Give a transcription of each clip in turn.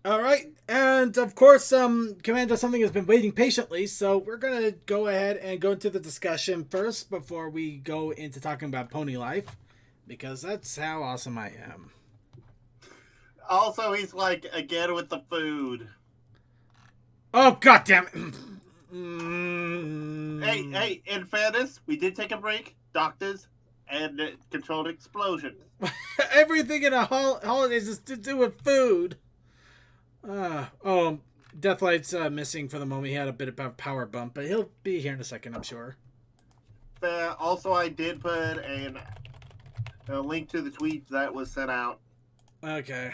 All right, and of course, Commander Something has been waiting patiently, so we're gonna go ahead and go into the discussion first before we go into talking about Pony Life, because that's how awesome I am. Also, he's like again with the food. Oh God damn it! Hey, in fairness, we did take a break, doctors, and controlled explosion. Everything in a holidays is to do with food. Oh, Deathlight's missing for the moment. He had a bit of a power bump, but he'll be here in a second, I'm sure. Also, I did put a link to the tweet that was sent out. Okay.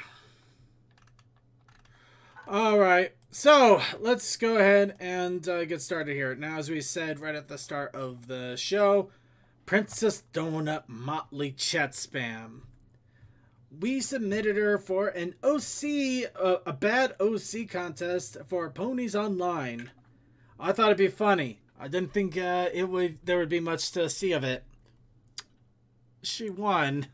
All right. So let's go ahead and get started here. Now, as we said right at the start of the show, Princess Donut Motley Chatspam. We submitted her for an OC, a bad OC contest for Ponies Online. I thought it'd be funny. I didn't think there would be much to see of it. She won.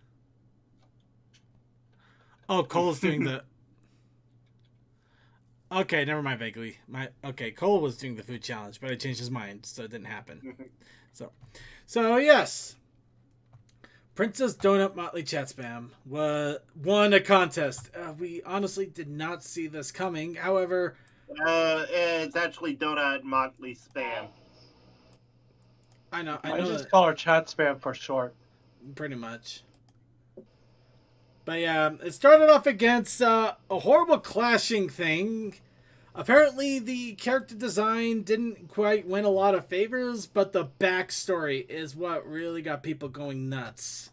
Oh, Cole's doing the. Okay, never mind. Vaguely, Cole was doing the food challenge, but I changed his mind, so it didn't happen. So yes, Princess Donut Motley Chatspam won a contest. We honestly did not see this coming. However, It's actually Donut Motley Spam. I know I just that, call her chat spam for short. pretty much. But yeah, it started off against a horrible clashing thing. Apparently, the character design didn't quite win a lot of favors, but the backstory is what really got people going nuts.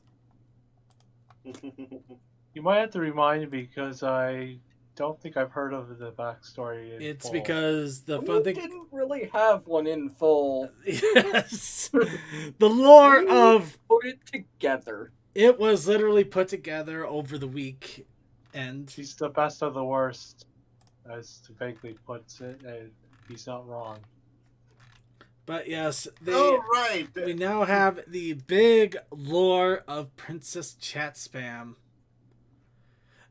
You might have to remind me because I don't think I've heard of the backstory. It's full. because the We fun thing didn't really have one in full. Yes. The lore We of put it together. it was literally put together over the week, and She's the best of the worst, as vaguely puts it, and he's not wrong. but yes, Oh, right. we now have the big lore of Princess Chatspam.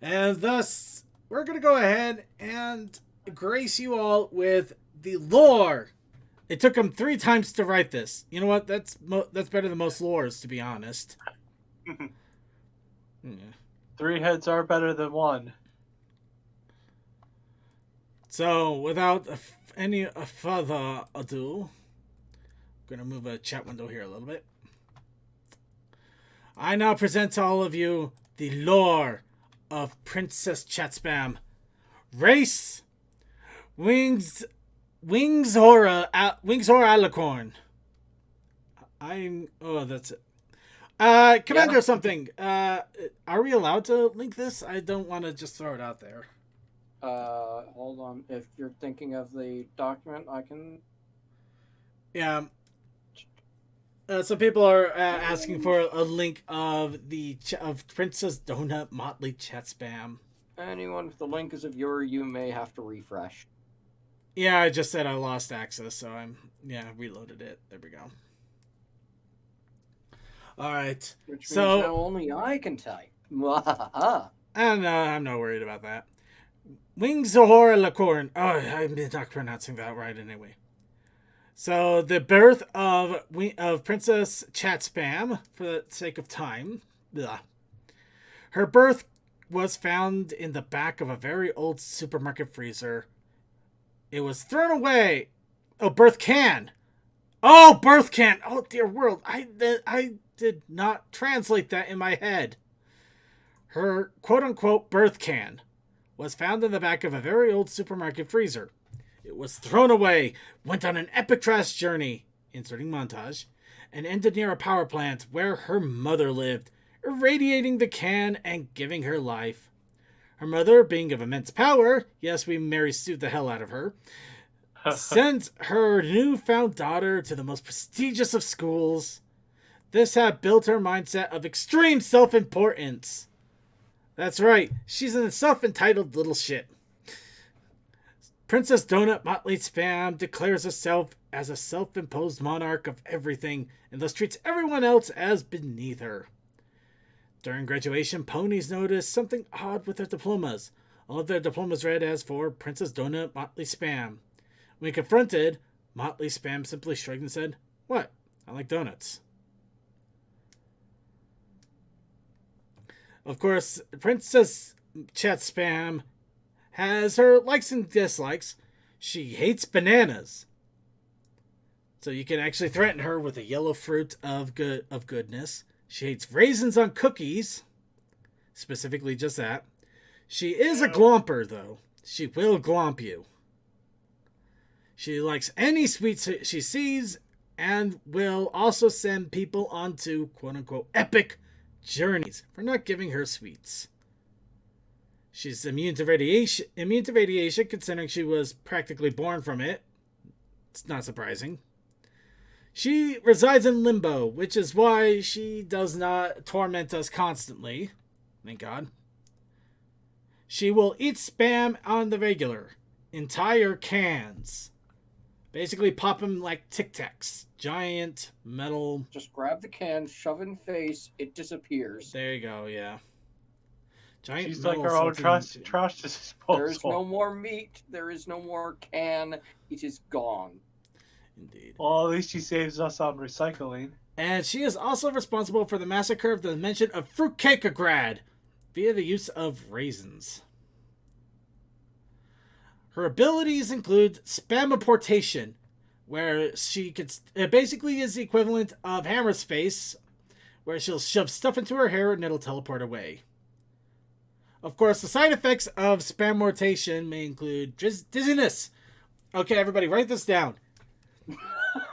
And thus, we're going to go ahead and grace you all with the lore. It took them 3 times to write this. You know what? That's better than most lores, to be honest. Yeah. 3 heads are better than 1. So, without any further ado, I'm going to move a chat window here a little bit. I now present to all of you the lore of Princess Chatspam. Race, Wings Horror Alicorn. That's it. Commander something. Are we allowed to link this? I don't want to just throw it out there. Hold on. If you're thinking of the document, I can. Yeah. Some people are asking for a link of of Princess Donut Motley Chatspam. Anyone if the link is of you may have to refresh. Yeah, I just said I lost access, so reloaded it. There we go. All right. Which means So now only I can type. I'm not worried about that. Wings Zahora Lacorn. Oh, I'm not pronouncing that right anyway. So the birth of Princess Chatspam, for the sake of time. Blah. Her birth was found in the back of a very old supermarket freezer. It was thrown away. Oh, birth can. Oh, birth can. Oh, dear world. I did not translate that in my head. Her quote-unquote birth can was found in the back of a very old supermarket freezer. It was thrown away, went on an epic trash journey, inserting montage, and ended near a power plant where her mother lived, irradiating the can and giving her life. Her mother, being of immense power, yes, we Mary Sued the hell out of her, sent her newfound daughter to the most prestigious of schools. This had built her mindset of extreme self-importance. That's right, she's a self-entitled little shit. Princess Donut Motley Spam declares herself as a self-imposed monarch of everything and thus treats everyone else as beneath her. During graduation, ponies notice something odd with their diplomas. All of their diplomas read as for Princess Donut Motley Spam. When confronted, Motley Spam simply shrugged and said, "What? I like donuts." Of course, Princess Chatspam has her likes and dislikes. She hates bananas. So you can actually threaten her with a yellow fruit of goodness. She hates raisins on cookies. Specifically just that. She is a glomper, though. She will glomp you. She likes any sweets she sees and will also send people onto quote-unquote epic journeys for not giving her sweets. She's immune to radiation, considering she was practically born from it. It's not surprising. She resides in limbo, which is why she does not torment us constantly. Thank God. She will eat spam on the regular. Entire cans. Basically pop them like Tic Tacs. Giant metal. Just grab the can, shove in face, it disappears. There you go, yeah. Giant She's metal like our own salted- trash disposal. There is no more meat. There is no more can. It is gone. Indeed. Well, at least she saves us on recycling. And she is also responsible for the massacre of the dimension of Fruitcakeograd via the use of raisins. Her abilities include Spamiportation, where she could basically is the equivalent of Hammer Space, where she'll shove stuff into her hair and it'll teleport away. Of course, the side effects of Spamortation may include dizziness. Okay, everybody, write this down.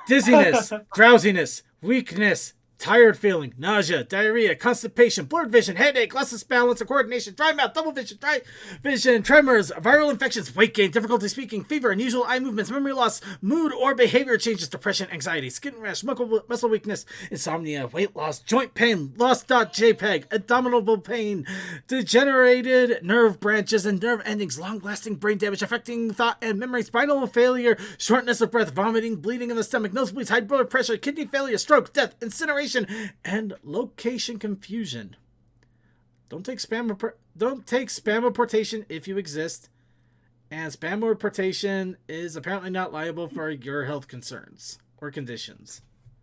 Dizziness, drowsiness, weakness, tired feeling, nausea, diarrhea, constipation, blurred vision, headache, loss of balance and coordination, dry mouth, double vision, dry vision, tremors, viral infections, weight gain, difficulty speaking, fever, unusual eye movements, memory loss, mood or behavior changes, depression, anxiety, skin rash, muscle weakness, insomnia, weight loss, joint pain, lost.jpg, abdominal pain, degenerated nerve branches and nerve endings, long-lasting brain damage affecting thought and memory, spinal failure, shortness of breath, vomiting, bleeding in the stomach, nosebleeds, high blood pressure, kidney failure, stroke, death, incineration, and location confusion. Don't take Spamiportation if you exist, and Spamiportation is apparently not liable for your health concerns or conditions.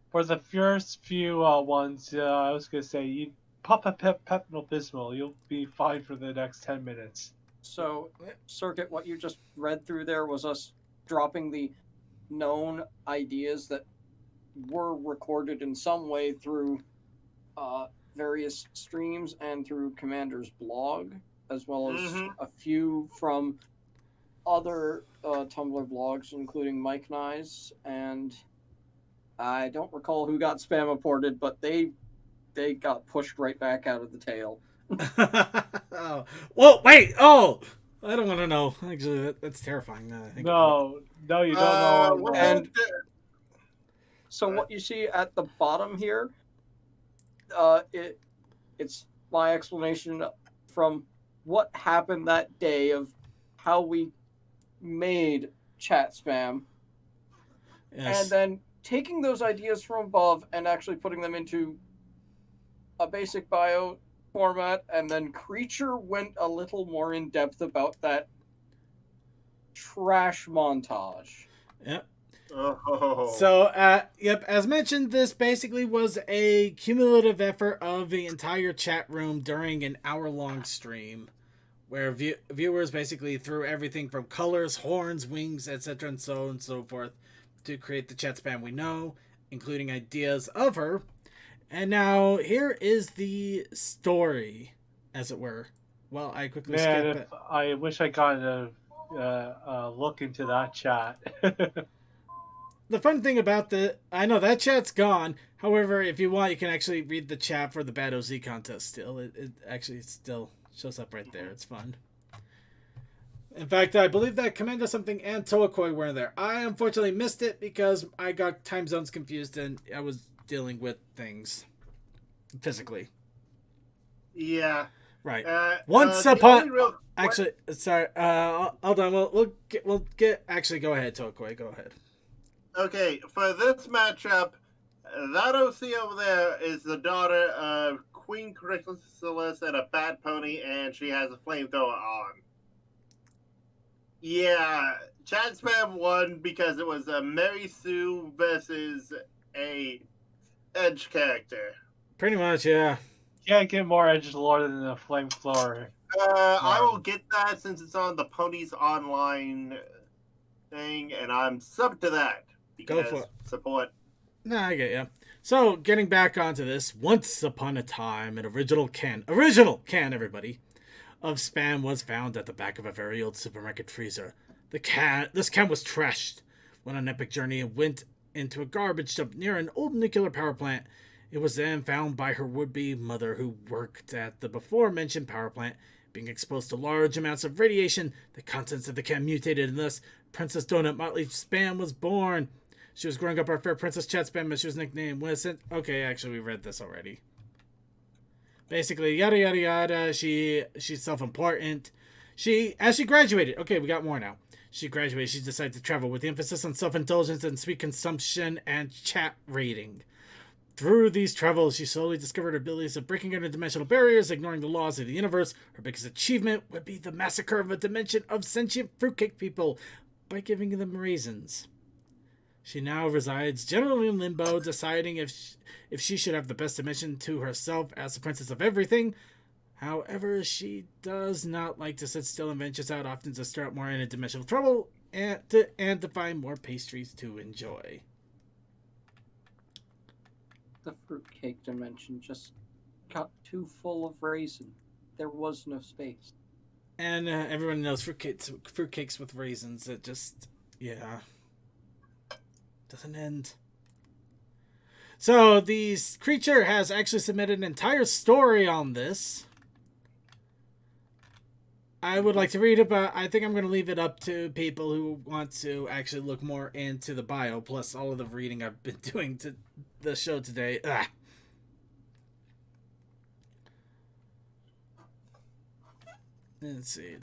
For the first few ones, I was gonna say you pop a Pepto-Bismol, you'll be fine for the next 10 minutes. So, Circuit, what you just read through there was us dropping the known ideas that were recorded in some way through various streams and through Commander's blog, as well as a few from other Tumblr blogs, including Mike Nyes, and I don't recall who got spam-aported, but they got pushed right back out of the tail. Oh. Whoa, wait! Oh! I don't want to know. Actually, that's terrifying. No, you don't know. And so what you see at the bottom here, it's my explanation from what happened that day of how we made chat spam, Yes. and then taking those ideas from above and actually putting them into a basic bio format, and then Creature went a little more in depth about that trash montage. Yep. Oh. So, yep, as mentioned, this basically was a cumulative effort of the entire chat room during an hour-long stream, where viewers basically threw everything from colors, horns, wings, etc., and so on and so forth, to create the chat spam we know, including ideas of her. And now, here is the story, as it were. Well, I quickly skip it. I wish I got a look into that chat. The fun thing about I know that chat's gone. However, if you want, you can actually read the chat for the Bad OZ contest still. It actually still shows up right there. It's fun. In fact, I believe that Commander something and Toakoi were there. I unfortunately missed it because I got time zones confused and I was dealing with things physically. Yeah. Right. Once actually, sorry. Hold on. We'll get. Actually, go ahead, Toakoi. Go ahead. Okay, for this matchup, that OC over there is the daughter of Queen Chrysalis and a bad pony, and she has a flamethrower on. Yeah, Chatspam won because it was a Mary Sue versus a Edge character. Pretty much, yeah. Can't get more edgelord than the flamethrower. I will One. get that since it's on the Ponies Online thing, and I'm sub to that Go for because it. support. Nah, I get ya. So, getting back onto this, once upon a time, an original can, everybody, of spam was found at the back of a very old supermarket freezer. This can was trashed. Went on an epic journey and went into a garbage dump near an old nuclear power plant. It was then found by her would-be mother, who worked at the before-mentioned power plant. Being exposed to large amounts of radiation, the contents of the can mutated, and thus Princess Donut Motley Spam was born. She was growing up our fair Princess Chatspam, as she was nicknamed. Okay, actually, we read this already. Basically, yada yada yada. She's self-important. As she graduated. Okay, we got more now. She graduated. She decided to travel with the emphasis on self-indulgence and sweet consumption and chat rating. Through these travels, she slowly discovered her abilities of breaking interdimensional barriers, ignoring the laws of the universe. Her biggest achievement would be the massacre of a dimension of sentient fruitcake people by giving them raisins. She now resides generally in limbo, deciding if she should have the best dimension to herself as the princess of everything. However, she does not like to sit still and ventures out often to stir up more interdimensional trouble and to find more pastries to enjoy. The fruitcake dimension just got too full of raisin. There was no space. And everyone knows fruitcakes with raisins. It just, yeah, doesn't end. So the creature has actually submitted an entire story on this. I would like to read it, but I think I'm going to leave it up to people who want to actually look more into the bio, plus all of the reading I've been doing to the show today. Ugh. Let's see.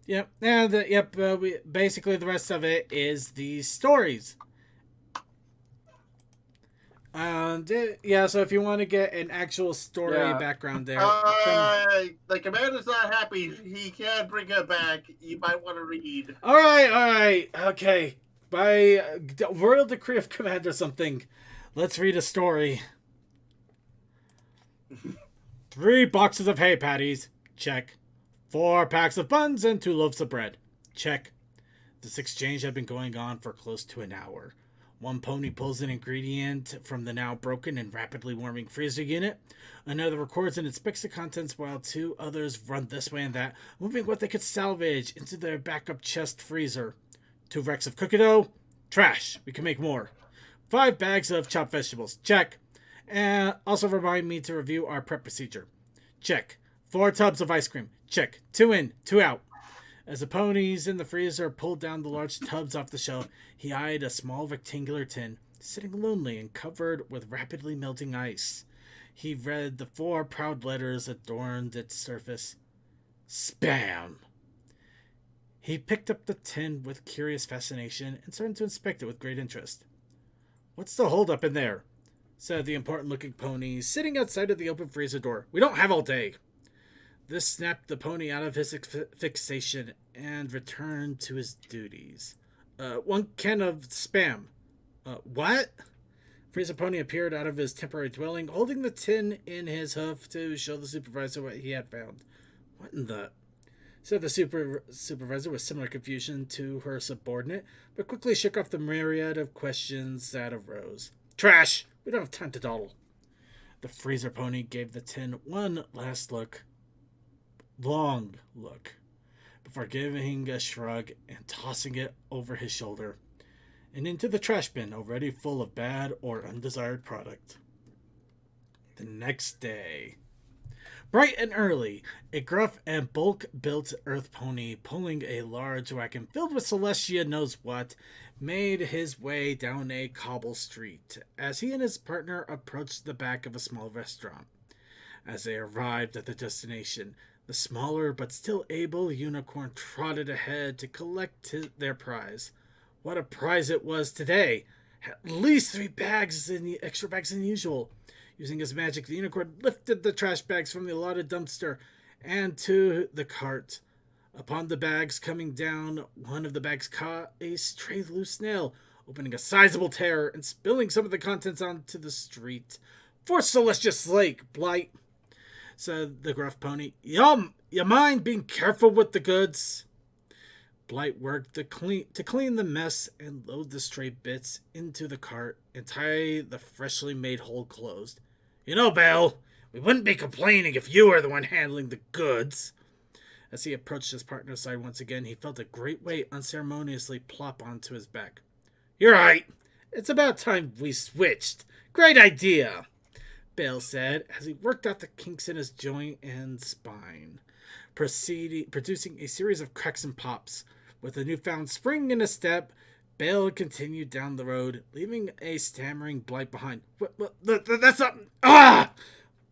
Yep, and basically the rest of it is the stories. And yeah, so if you want to get an actual story background there, The commander's not happy. He can't bring her back. You might want to read. All right, okay. By royal decree of command or something, let's read a story. 3 boxes of hay patties, check. 4 packs of buns and 2 loaves of bread, check. This exchange had been going on for close to an hour. One pony pulls an ingredient from the now broken and rapidly warming freezer unit. Another records and inspects the contents while 2 others run this way and that, moving what they could salvage into their backup chest freezer. 2 racks of cookie dough, trash, we can make more. 5 bags of chopped vegetables, check. And also remind me to review our prep procedure, check. 4 tubs of ice cream, check. 2 in, 2 out. As the ponies in the freezer pulled down the large tubs off the shelf, he eyed a small rectangular tin, sitting lonely and covered with rapidly melting ice. He read the 4 proud letters adorned its surface. Spam! He picked up the tin with curious fascination and started to inspect it with great interest. What's the holdup in there? Said the important-looking pony, sitting outside of the open freezer door. We don't have all day. This snapped the pony out of his fixation and returned to his duties. 1 can of spam. What? Freezer Pony appeared out of his temporary dwelling, holding the tin in his hoof to show the supervisor what he had found. What in the... Said the supervisor with similar confusion to her subordinate, but quickly shook off the myriad of questions that arose. Trash! We don't have time to dawdle. The Freezer Pony gave the tin one last long look, before giving a shrug and tossing it over his shoulder and into the trash bin already full of bad or undesired product. The next day, bright and early, a gruff and bulk-built earth pony pulling a large wagon filled with Celestia knows what made his way down a cobble street as he and his partner approached the back of a small restaurant. As they arrived at the destination, the smaller but still able unicorn trotted ahead to collect their prize. what a prize it was today. At least 3 extra bags than usual. Using his magic, the unicorn lifted the trash bags from the allotted dumpster and to the cart. Upon the bags coming down, one of the bags caught a stray loose snail, opening a sizable tear and spilling some of the contents onto the street. "For Celestia's sake, Blight," said the gruff pony. "You mind being careful with the goods?" Blight worked to clean the mess and load the stray bits into the cart and tie the freshly made hole closed. "You know, Belle, we wouldn't be complaining if you were the one handling the goods." As he approached his partner's side once again, he felt a great weight unceremoniously plop onto his back. "You're right. It's about time we switched. Great idea," Bale said as he worked out the kinks in his joint and spine, producing a series of cracks and pops. With a newfound spring in his step, Bale continued down the road, leaving a stammering Blight behind. That's not... Ah!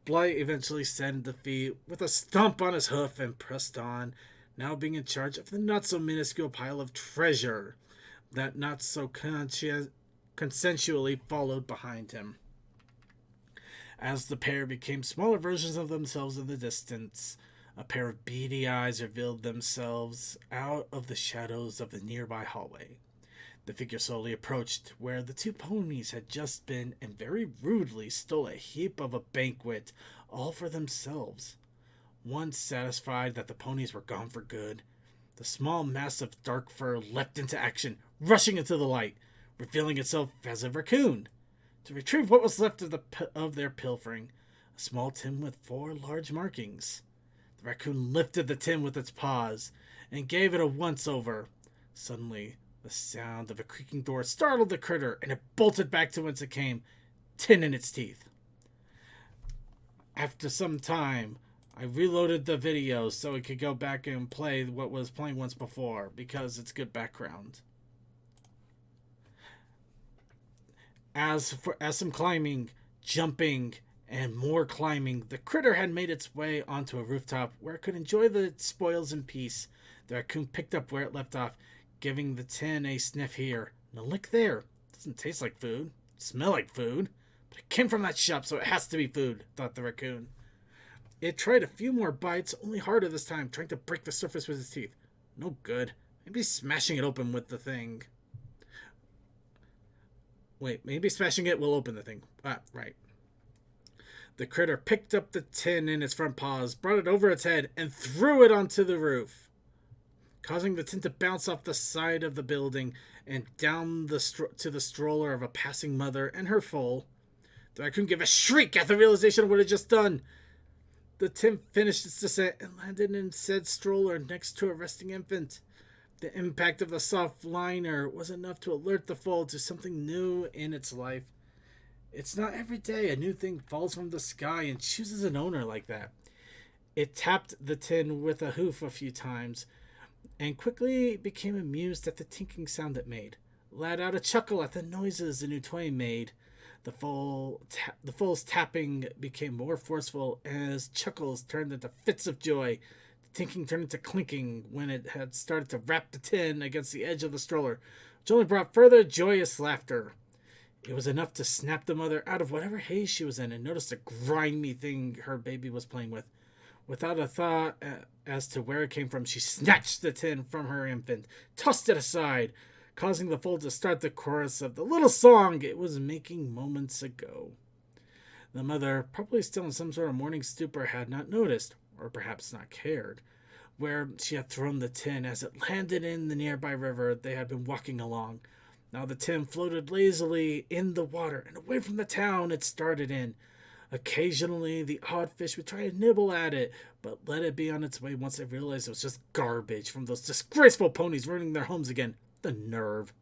Blight eventually said in defeat, with a stomp on his hoof, and pressed on, now being in charge of the not-so-minuscule pile of treasure that not so consensually followed behind him. As the pair became smaller versions of themselves in the distance, a pair of beady eyes revealed themselves out of the shadows of the nearby hallway. The figure slowly approached where the 2 ponies had just been and very rudely stole a heap of a banquet, all for themselves. Once satisfied that the ponies were gone for good, the small mass of dark fur leapt into action, rushing into the light, revealing itself as a raccoon. To retrieve what was left of their pilfering, a small tin with 4 large markings. The raccoon lifted the tin with its paws and gave it a once-over. Suddenly, the sound of a creaking door startled the critter, and it bolted back to whence it came, tin in its teeth. After some time, I reloaded the video so it could go back and play what was playing once before, because it's good background. As some climbing, jumping, and more climbing, the critter had made its way onto a rooftop where it could enjoy the spoils in peace. The raccoon picked up where it left off, giving the tin a sniff here and a lick there. Doesn't taste like food, smell like food, but it came from that shop, so it has to be food, thought the raccoon. It tried a few more bites, only harder this time, trying to break the surface with its teeth. No good. Maybe smashing it open with the thing. Wait, maybe smashing it will open the thing. Ah, right. The critter picked up the tin in its front paws, brought it over its head, and threw it onto the roof, causing the tin to bounce off the side of the building and down to the stroller of a passing mother and her foal. The raccoon gave a shriek at the realization of what it had just done. The tin finished its descent and landed in said stroller next to a resting infant. The impact of the soft liner was enough to alert the foal to something new in its life. It's not every day a new thing falls from the sky and chooses an owner like that. It tapped the tin with a hoof a few times, and quickly became amused at the tinkling sound it made. Let out a chuckle at the noises the new toy made. The foal's tapping became more forceful as chuckles turned into fits of joy. The tinkling turned into clinking when it had started to rap the tin against the edge of the stroller, which only brought further joyous laughter. It was enough to snap the mother out of whatever haze she was in and notice the grimy thing her baby was playing with. Without a thought as to where it came from, she snatched the tin from her infant, tossed it aside, causing the foal to start the chorus of the little song it was making moments ago. The mother, probably still in some sort of morning stupor, had not noticed, or perhaps not cared, where she had thrown the tin as it landed in the nearby river they had been walking along. Now the tin floated lazily in the water and away from the town it started in. Occasionally, the odd fish would try to nibble at it, but let it be on its way once they realized it was just garbage from those disgraceful ponies ruining their homes again. The nerve.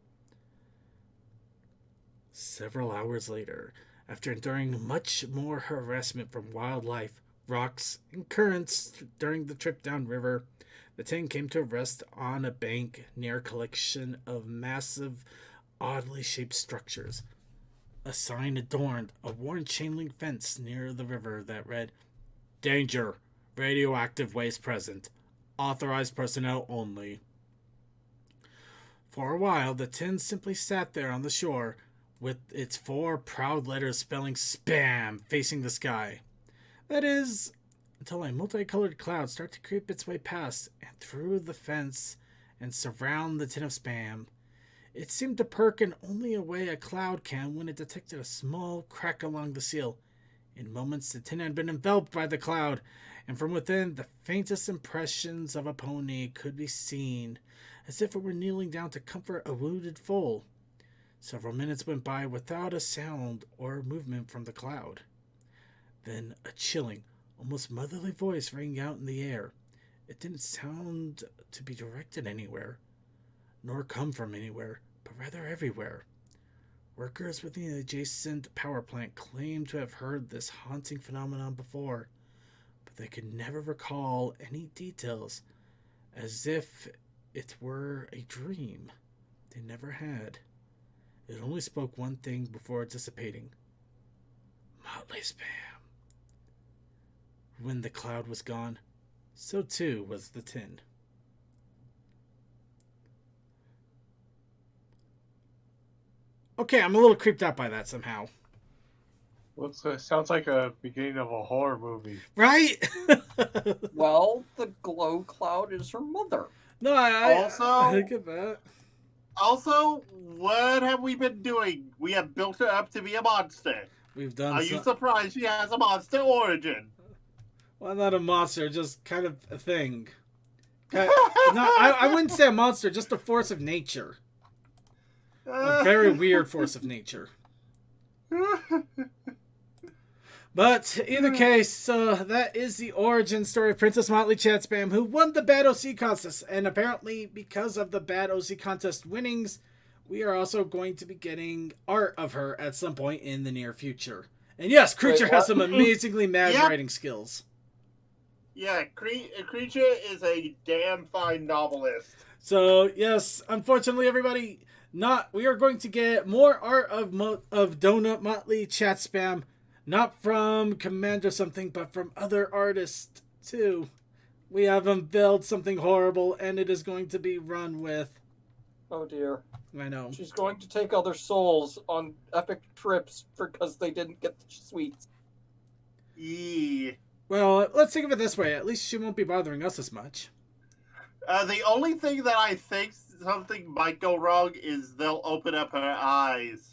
Several hours later, after enduring much more harassment from wildlife, rocks, and currents during the trip downriver, the tin came to rest on a bank near a collection of massive, oddly shaped structures. A sign adorned a worn chain-link fence near the river that read, "Danger! Radioactive waste present. Authorized personnel only." For a while, the tin simply sat there on the shore, with its 4 proud letters spelling spam facing the sky. That is, until a multicolored cloud started to creep its way past and through the fence and surround the tin of spam. It seemed to perk in only a way a cloud can when it detected a small crack along the seal. In moments, the tin had been enveloped by the cloud, and from within, the faintest impressions of a pony could be seen, as if it were kneeling down to comfort a wounded foal. Several minutes went by without a sound or movement from the cloud. Then a chilling, almost motherly voice rang out in the air. It didn't sound to be directed anywhere, nor come from anywhere, but rather everywhere. Workers within the adjacent power plant claimed to have heard this haunting phenomenon before, but they could never recall any details, as if it were a dream they never had. It only spoke one thing before dissipating. Motley spam. When the cloud was gone, so too was the tin. Okay, I'm a little creeped out by that somehow. Sounds like a beginning of a horror movie. Right? Well, the glow cloud is her mother. No, I get that. Also, what have we been doing? We have built her up to be a monster. We've done. Are you surprised she has a monster origin? Well, not a monster, just kind of a thing. I wouldn't say a monster, just a force of nature. A very weird force of nature. But either case, that is the origin story of Princess Motley Chatspam, who won the Bad OC contest. And apparently, because of the Bad OC contest winnings, we are also going to be getting art of her at some point in the near future. And yes, Creature has some amazingly mad writing skills. Yeah, Creature is a damn fine novelist. So yes, unfortunately, everybody, we are going to get more art of Donut Motley Chatspam. Not from Commander something, but from other artists, too. We have unveiled something horrible, and it is going to be run with... Oh, dear. I know. She's going to take other souls on epic trips because they didn't get the sweets. Yeah. Well, let's think of it this way. At least she won't be bothering us as much. The only thing that I think something might go wrong is they'll open up her eyes.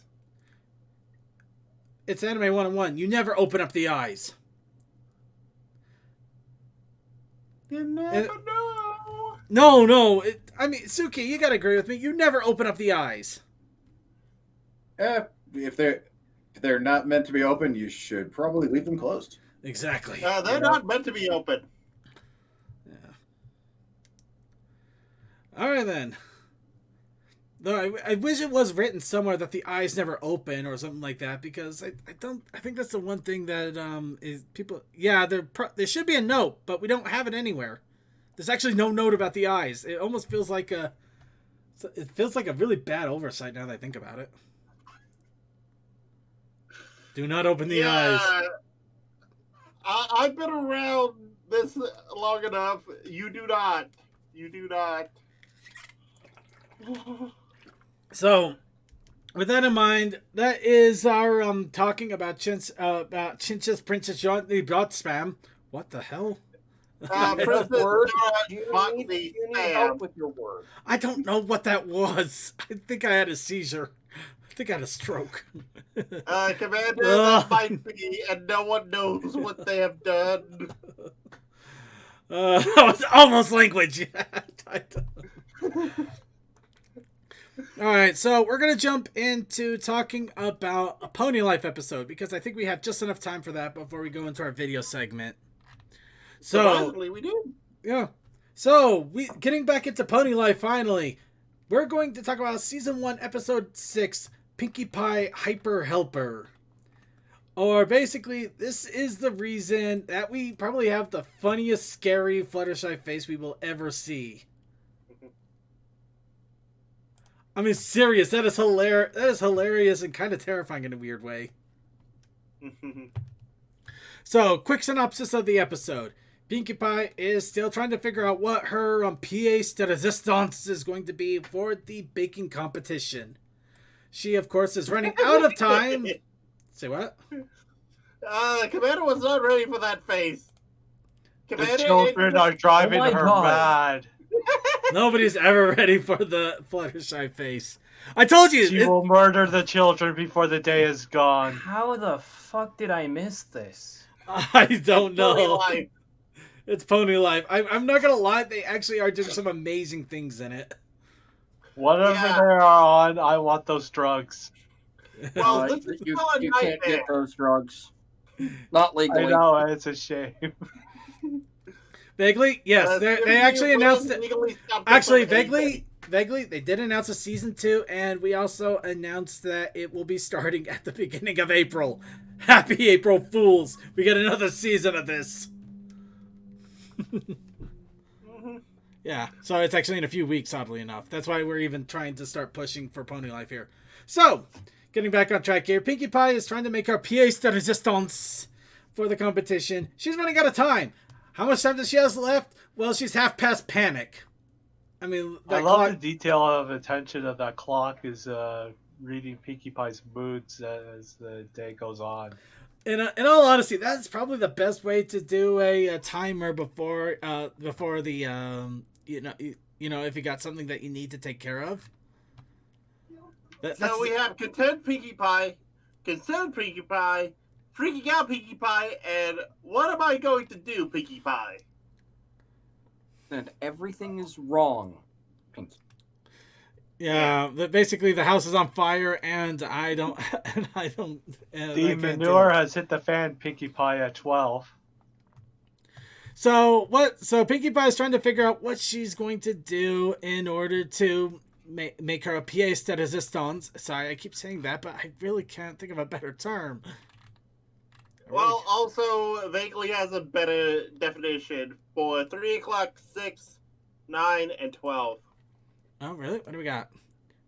It's Anime 101. You never open up the eyes. You never know. No. Suki, you gotta agree with me. You never open up the eyes. If they're not meant to be open, you should probably leave them closed. Exactly. They're not meant to be open. Yeah. All right, then. Though I wish it was written somewhere that the eyes never open or something like that, because I think that's the one thing that is people. Yeah, there should be a note, but we don't have it anywhere. There's actually no note about the eyes. It almost feels like a really bad oversight now that I think about it. Do not open the eyes. I've been around this long enough. You do not. You do not. So, with that in mind, that is our talking about Chincha's Princess Chatspam. What the hell? Princess You need help with your word. I don't know what that was. I think I had a seizure. I think I had a stroke. Commander, that might be, and no one knows what they have done. That was almost language. Alright, so we're going to jump into talking about a Pony Life episode, because I think we have just enough time for that before we go into our video segment. So, we do. Yeah. So, getting back into Pony Life finally, we're going to talk about Season 1, Episode 6, Pinkie Pie Hyper Helper. Or basically, this is the reason that we probably have the funniest, scary Fluttershy face we will ever see. I mean, serious. That is hilarious. That is hilarious and kind of terrifying in a weird way. So, quick synopsis of the episode. Pinkie Pie is still trying to figure out what her pièce de résistance is going to be for the baking competition. She, of course, is running out of time. Say what? Commander was not ready for that face. The Commander, children are driving Oh my her God. mad. Nobody's ever ready for the Fluttershy face. I told you! She will murder the children before the day is gone. How the fuck did I miss this? I don't Pony know. life. It's Pony Life. I'm not gonna lie, they actually are doing some amazing things in it. Whatever Yeah. they are on, I want those drugs. Well, this is you, still a you can't nightmare. get those drugs. Not I legally. know, it's a shame. Vaguely, yes. They actually announced it. Legally stopped Actually, from anything. vaguely, they did announce a season 2, and we also announced that it will be starting at the beginning of April. Happy April Fools! We get another season of this. Yeah, so it's actually in a few weeks, oddly enough. That's why we're even trying to start pushing for Pony Life here. So, getting back on track here, Pinkie Pie is trying to make her pièce de résistance for the competition. She's running out of time. How much time does she have left? Well, she's half past panic. I mean, I love the detail of attention of that clock is reading Pinkie Pie's moods as the day goes on. In all honesty, that's probably the best way to do a timer before the if you got something that you need to take care of. So we have Content Pinkie Pie, Concerned Pinkie Pie, Freaking Out Pinkie Pie, and What Am I Going to Do Pinkie Pie? And everything is wrong, Pinkie. Yeah, basically the house is on fire, and I don't. The manure has hit the fan, Pinkie Pie, at 12. So Pinkie Pie is trying to figure out what she's going to do in order to make her a pièce de résistance. Sorry, I keep saying that, but I really can't think of a better term. Well, also, Vaguely has a better definition for 3 o'clock, 6, 9, and 12. Oh, really? What do we got?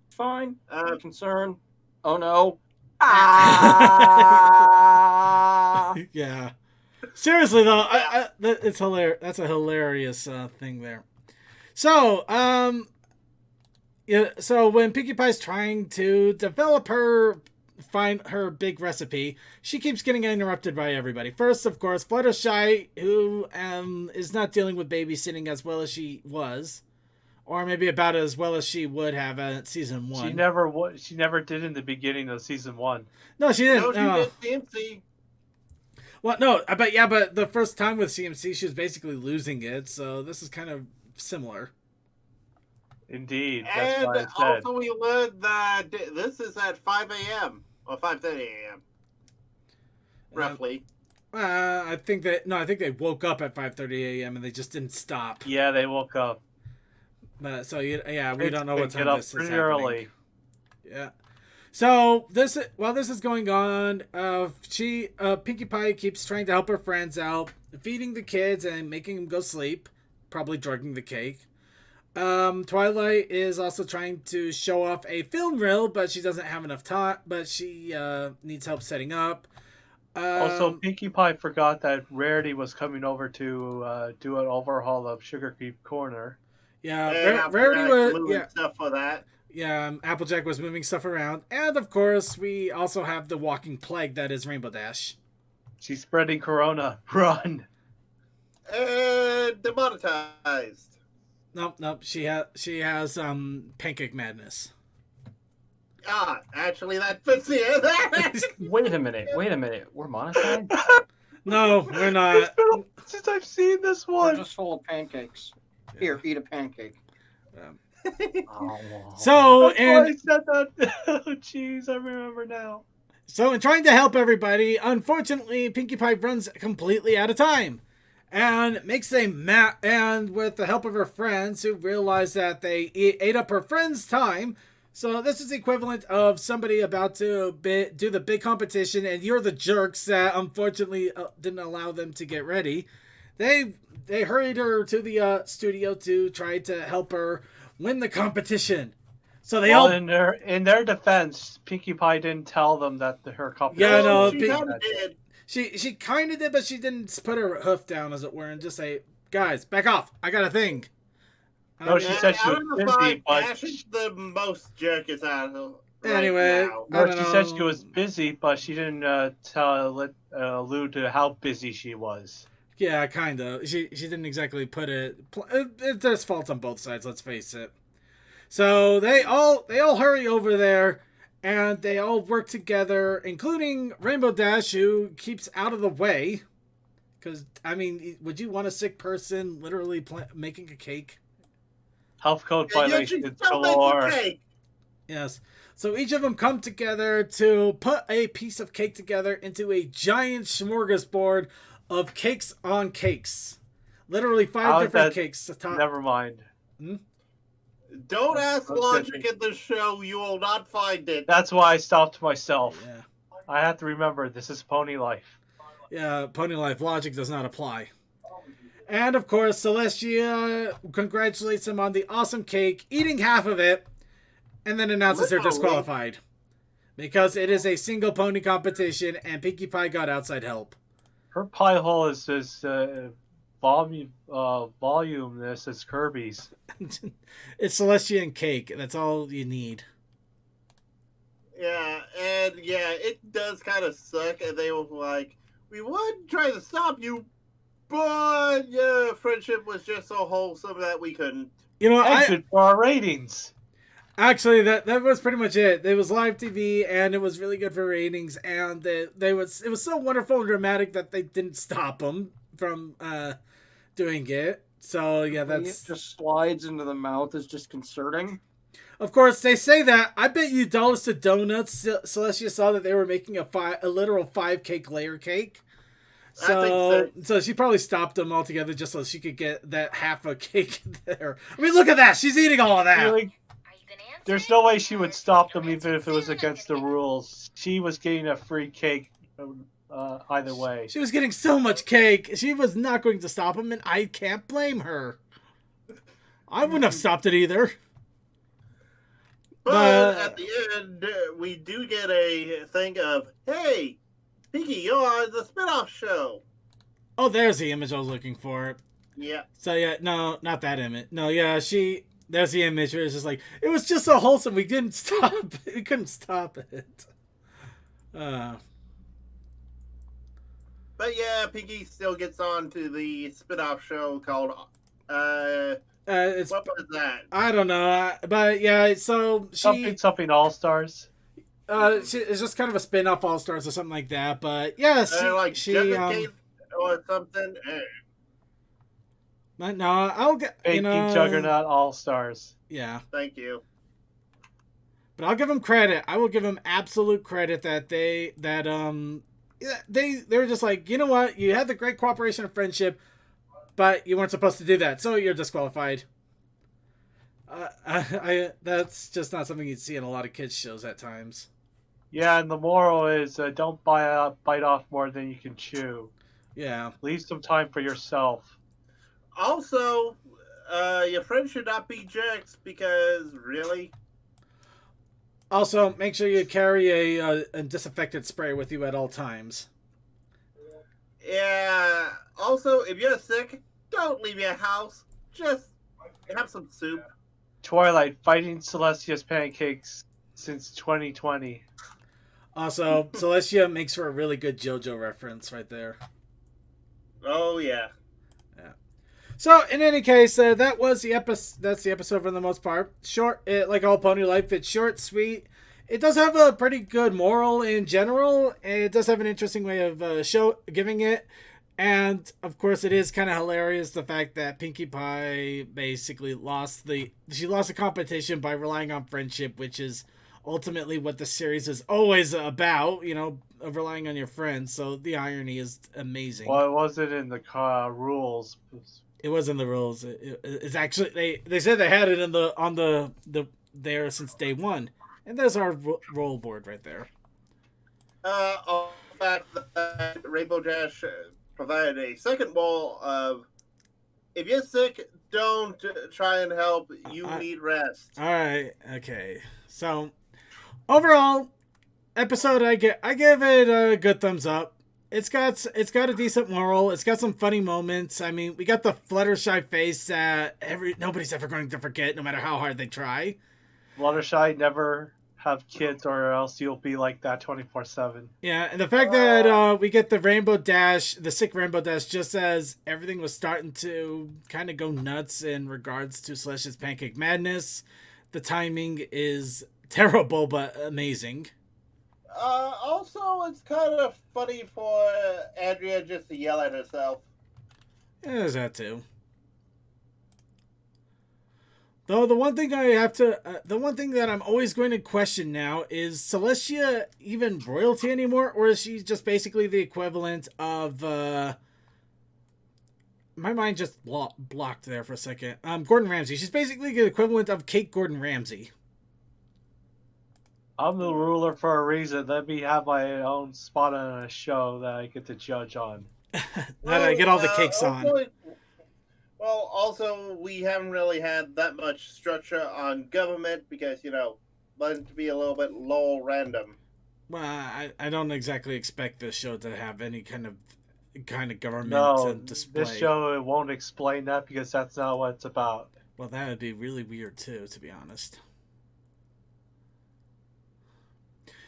Fine. I'm concerned. Oh no. Yeah. Seriously though, it's hilarious. That's a hilarious thing there. So, yeah. So when Pinkie Pie's trying to find her big recipe, she keeps getting interrupted by everybody. First, of course, Fluttershy, who is not dealing with babysitting as well as she was. Or maybe about as well as she would have at season 1. She never did in the beginning of season 1. No, she didn't. No, she did CMC. Well, no, but the first time with CMC, she was basically losing it. So this is kind of similar. Indeed, that's And why I said. also we learned that this is at 5 a.m. or 5:30 a.m. Roughly. I think they woke up at 5:30 a.m. and they just didn't stop. Yeah, they woke up. So we don't know what time this is happening. Early. Yeah. So while this is going on, Pinkie Pie keeps trying to help her friends out, feeding the kids and making them go sleep, probably drugging the cake. Twilight is also trying to show off a film reel, but she doesn't have enough time. But she needs help setting up. Also, Pinkie Pie forgot that Rarity was coming over to do an overhaul of Sugar Creek Corner. Yeah, Rarity was moving stuff for that. Yeah, Applejack was moving stuff around, and of course, we also have the walking plague that is Rainbow Dash. She's spreading Corona. Run! And demonetized. Nope. She has Pancake Madness. Actually, that fits the Wait a minute. We're monetized? No, we're not. Since I've seen this We're one. just full of pancakes. Here, eat a pancake. Oh, So That's why I said that. Oh, jeez, I remember now. So in trying to help everybody, unfortunately, Pinkie Pie runs completely out of time. And makes and with the help of her friends who realize that they ate up her friend's time. So this is the equivalent of somebody about to do the big competition and you're the jerks that unfortunately didn't allow them to get ready. They hurried her to the studio to try to help her win the competition. So they all in their defense, Pinkie Pie didn't tell them that her competition. Yeah, no, she kinda did. She kind of did, but she didn't put her hoof down, as it were, and just say, "Guys, back off! I got a thing." No, she said she was busy, but Ash is the most jerkest out of right Anyway, now. I no, don't she know. said she was busy, but she didn't allude to how busy she was. Yeah, kind of. She didn't exactly put it. There's faults on both sides. Let's face it. So they all hurry over there, and they all work together, including Rainbow Dash, who keeps out of the way. Because I mean, would you want a sick person literally making a cake? Health code And yet violations she still makes galore. a cake. Yes. So each of them come together to put a piece of cake together into a giant smorgasbord of cakes on cakes. Literally 5 different cakes. Never mind. Don't ask That's logic good. in the show. You will not find it. That's why I stopped myself. Yeah. I have to remember this is Pony Life. Yeah, Pony Life logic does not apply. And of course, Celestia congratulates him on the awesome cake, eating half of it, and then announces they're Literally. disqualified. Because it is a single pony competition and Pinkie Pie got outside help. Her pie hole is as voluminous as Kirby's. It's Celestia and cake. That's all you need. Yeah, and yeah, it does kind of suck. And they were like, "We would try to stop you, but yeah, friendship was just so wholesome that we couldn't." You know, And good for our ratings. Actually, that was pretty much it. It was live TV, and it was really good for ratings. And it was so wonderful and dramatic that they didn't stop them from doing it. So yeah, It just slides into the mouth is disconcerting. Of course, they say that. I bet you dollars to donuts. Celestia saw that they were making a literal 5 cake layer cake. So she probably stopped them altogether just so she could get that half a cake there. I mean, look at that. She's eating all of that. Really? There's no way she would stop them even if it was against the rules. She was getting a free cake either way. She was getting so much cake. She was not going to stop him, and I can't blame her. I wouldn't have stopped it either. But at the end, we do get a thing of, "Hey, Pinky, you're on the spinoff show." Oh, there's the image I was looking for. Yeah. So yeah, no, not that image. No, yeah, there's the image where it's just like, it was just so wholesome, we couldn't stop it. But yeah, Pinky still gets on to the spinoff show called, It's, what was that? I don't know, but yeah, so Something All-Stars. It's just kind of a spin-off All-Stars or something like that, but yeah, Like Jessica or something. No, I'll get, Baking Juggernaut All-Stars. Yeah. Thank you. But I'll give them credit. I will give them absolute credit that they were just like, you know what? You had the great cooperation and friendship, but you weren't supposed to do that, so you're disqualified. That's just not something you'd see in a lot of kids shows at times. Yeah, and the moral is don't bite off more than you can chew. Yeah. Leave some time for yourself. Also, your friends should not be jerks because, really? Also, make sure you carry a disinfectant spray with you at all times. Yeah. Also, if you're sick, don't leave your house. Just have some soup. Twilight fighting Celestia's pancakes since 2020. Also, Celestia makes for a really good JoJo reference right there. Oh, yeah. So, in any case, that was the episode. That's the episode for the most part. Short, like all Pony Life, it's short, sweet. It does have a pretty good moral in general. It does have an interesting way of giving it. And, of course, it is kind of hilarious the fact that Pinkie Pie basically lost the competition by relying on friendship, which is ultimately what the series is always about, of relying on your friends. So the irony is amazing. Well, it wasn't in the rules. It was in the rules. It's actually they said they had it on the there since day one, and there's our roll board right there. The fact that Rainbow Dash provided a second wall of, if you're sick, don't try and help. You need rest. All right. Okay. So overall, episode I give it a good thumbs up. it's got a decent moral. It's got some funny moments. I mean, we got the Fluttershy face that nobody's ever going to forget, no matter how hard they try. Fluttershy, never have kids, or else you'll be like that 24/7. Yeah, and the fact that we get the Rainbow Dash, the sick Rainbow Dash, just as everything was starting to kind of go nuts in regards to Celestia's Pancake Madness. The timing is terrible, but amazing. Also, it's kind of funny for Andrea just to yell at herself. Yeah, there's that too. Though the one thing the one thing that I'm always going to question now is Celestia even royalty anymore, or is she just basically the equivalent of? My mind just blocked there for a second. Gordon Ramsay. She's basically the equivalent of Kate Gordon Ramsay. I'm the ruler for a reason. Let me have my own spot on a show that I get to judge on. That I get all the cakes on. Well, also, we haven't really had that much structure on government because, want it to be a little bit low random. Well, I don't exactly expect this show to have any kind of government display. This show won't explain that because that's not what it's about. Well, that would be really weird too, to be honest.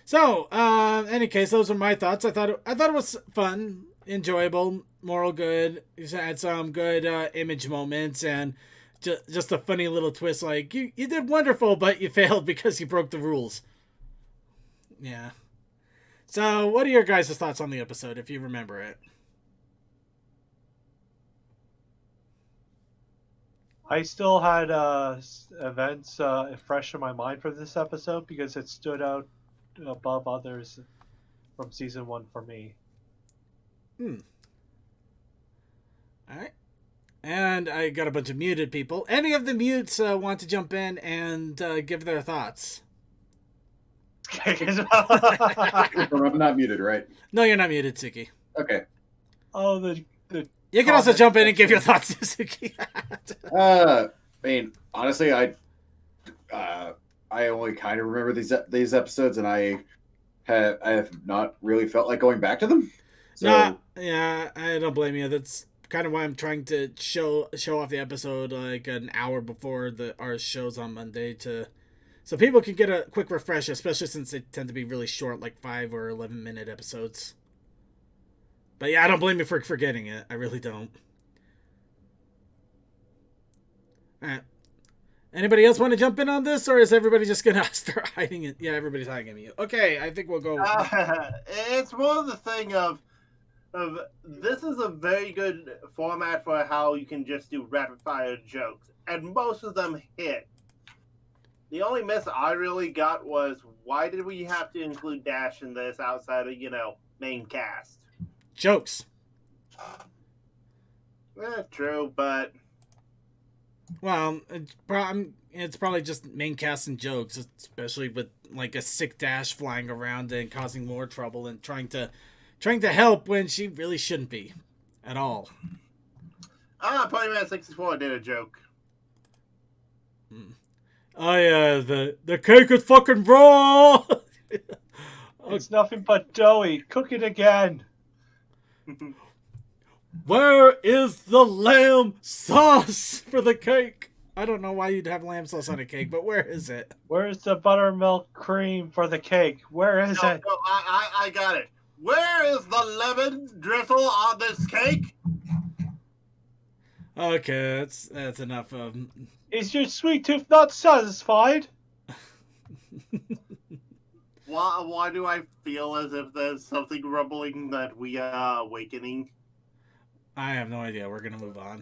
So, any case, those are my thoughts. I thought it was fun, enjoyable, moral good. You had some good image moments and just a funny little twist. Like you did wonderful, but you failed because you broke the rules. Yeah. So, what are your guys' thoughts on the episode, if you remember it? I still had events fresh in my mind for this episode because it stood out above others from season 1 for me. Alright. And I got a bunch of muted people. Any of the mutes want to jump in and give their thoughts? I'm not muted, right? No, you're not muted, Suki. Okay. Oh, the You can also jump in and give your thoughts to Suki. I mean, honestly, I only kind of remember these episodes, and I have not really felt like going back to them. So yeah, I don't blame you. That's kind of why I'm trying to show off the episode like an hour before our shows on Monday so people can get a quick refresh, especially since they tend to be really short, like 5 or 11-minute episodes. But yeah, I don't blame you for forgetting it. I really don't. All right. Anybody else want to jump in on this, or is everybody just gonna start hiding it? Yeah, everybody's hiding at me. Okay, I think we'll go. It's more of the thing of this is a very good format for how you can just do rapid fire jokes, and most of them hit. The only miss I really got was why did we have to include Dash in this outside of main cast? Jokes. True, but. Well, it's probably just main cast and jokes, especially with like a sick Dash flying around and causing more trouble and trying to help when she really shouldn't be at all. Ponyman 64 did a joke. Oh yeah, the cake is fucking raw. It's nothing but doughy. Cook it again. Where is the lamb sauce for the cake? I don't know why you'd have lamb sauce on a cake, but where is it? Where's the buttermilk cream for the cake? Where is it? No, I got it. Where is the lemon drizzle on this cake? Okay, that's enough of. Is your sweet tooth not satisfied? Why do I feel as if there's something rumbling that we are awakening? I have no idea. We're gonna move on.